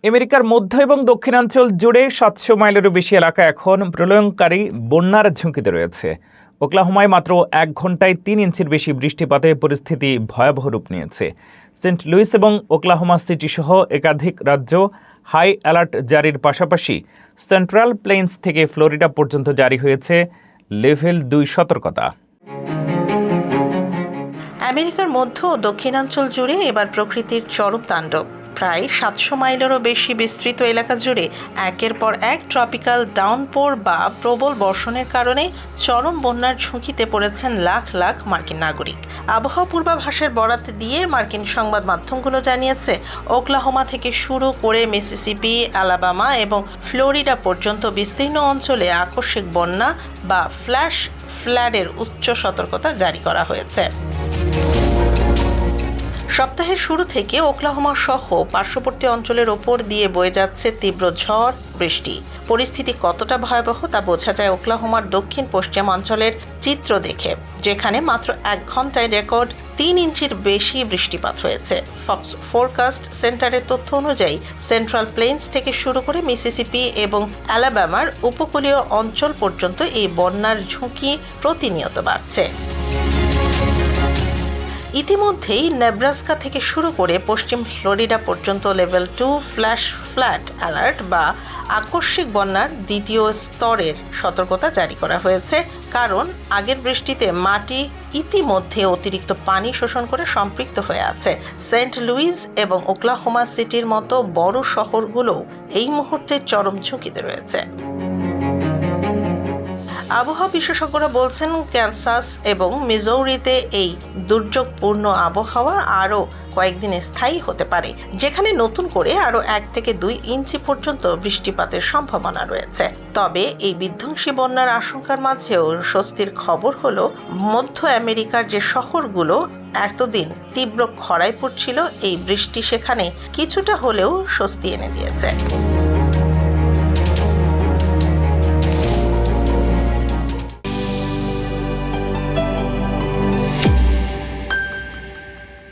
আমেরিকার মধ্য এবং দক্ষিণাঞ্চল জুড়ে ৭০০ মাইলেরও বেশি এলাকা এখন প্রলয়ঙ্কারী বন্যার ঝুঁকিতে রয়েছে। ওকলাহোমায় মাত্র ১ ঘন্টায় ৩ ইঞ্চির বেশি বৃষ্টিপাতে পরিস্থিতি ভয়াবহ রূপ নিয়েছে। সেন্ট লুইস এবং ওকলাহোমা সিটি সহ একাধিক রাজ্য হাই অ্যালার্ট জারির পাশাপাশি সেন্ট্রাল প্লেইন্স থেকে ফ্লোরিডা পর্যন্ত জারি হয়েছে লেভেল ২ সতর্কতা। আমেরিকার মধ্য ও দক্ষিণাঞ্চল জুড়ে এবার প্রকৃতির চরম তাণ্ডব। প্রায় ৭০০ মাইলেরও বেশি বিস্তৃত এলাকা জুড়ে একের পর এক ট্রপিক্যাল ডাউনপোর বা প্রবল বর্ষণের কারণে চরম বন্যার ঝুঁকিতে পড়েছেন লাখ লাখ মার্কিন নাগরিক। আবহাওয়া পূর্বাভাসের বরাত দিয়ে মার্কিন সংবাদ মাধ্যমগুলো জানিয়েছে, ওকলাহোমা থেকে শুরু করে মিসিসিপি, আলাবামা এবং ফ্লোরিডা পর্যন্ত বিস্তীর্ণ অঞ্চলে আকস্মিক বন্যা বা ফ্ল্যাশ ফ্লাডের উচ্চ সতর্কতা জারি করা হয়েছে। সপ্তাহের শুরু থেকে ওকলাহোমা সহ পার্শ্ববর্তী অঞ্চলের ওপর দিয়ে বয়ে যাচ্ছে তীব্র ঝড় বৃষ্টি। পরিস্থিতি কতটা ভয়াবহ তা বোঝা যায় ওকলাহোমার দক্ষিণ পশ্চিম অঞ্চলের চিত্র দেখে, যেখানে মাত্র ১ ঘন্টায় রেকর্ড ৩ ইঞ্চির বেশি বৃষ্টিপাত হয়েছে। ফক্স ফোরকাস্ট সেন্টারের তথ্য অনুযায়ী সেন্ট্রাল প্লেইন্স থেকে শুরু করে মিসিসিপি এবং অ্যালাবামার উপকূলীয় অঞ্চল পর্যন্ত এই বন্যার ঝুঁকি প্রতিনিয়ত বাড়ছে। ইতিমধ্যেই নেব্রাস্কা থেকে শুরু করে পশ্চিম ফ্লোরিডা পর্যন্ত লেভেল ২ ফ্ল্যাশ ফ্লাড অ্যালার্ট বা আকস্মিক বন্যার দ্বিতীয় স্তরের সতর্কতা জারি করা হয়েছে, কারণ আগের বৃষ্টিতে মাটি ইতিমধ্যে অতিরিক্ত পানি শোষণ করে সম্পৃক্ত হয়ে আছে। সেন্ট লুইস এবং ওকলাহোমা সিটির মতো বড় শহরগুলোও এই মুহূর্তে চরম ঝুঁকিতে রয়েছে। আবহাওয়া বিশেষজ্ঞরা বলছেন, ক্যানসাস এবং মিজৌরিতে এই দুর্যোগপূর্ণ আবহাওয়া আরও কয়েকদিন স্থায়ী হতে পারে, যেখানে নতুন করে আরও ১ থেকে ২ ইঞ্চি পর্যন্ত বৃষ্টিপাতের সম্ভাবনা রয়েছে। তবে এই বিধ্বংসী বন্যার আশঙ্কার মাঝেও স্বস্তির খবর হলো, মধ্য আমেরিকার যে শহরগুলো এতদিন তীব্র খরায় পড়ছিল, এই বৃষ্টি সেখানে কিছুটা হলেও স্বস্তি এনে দিয়েছে।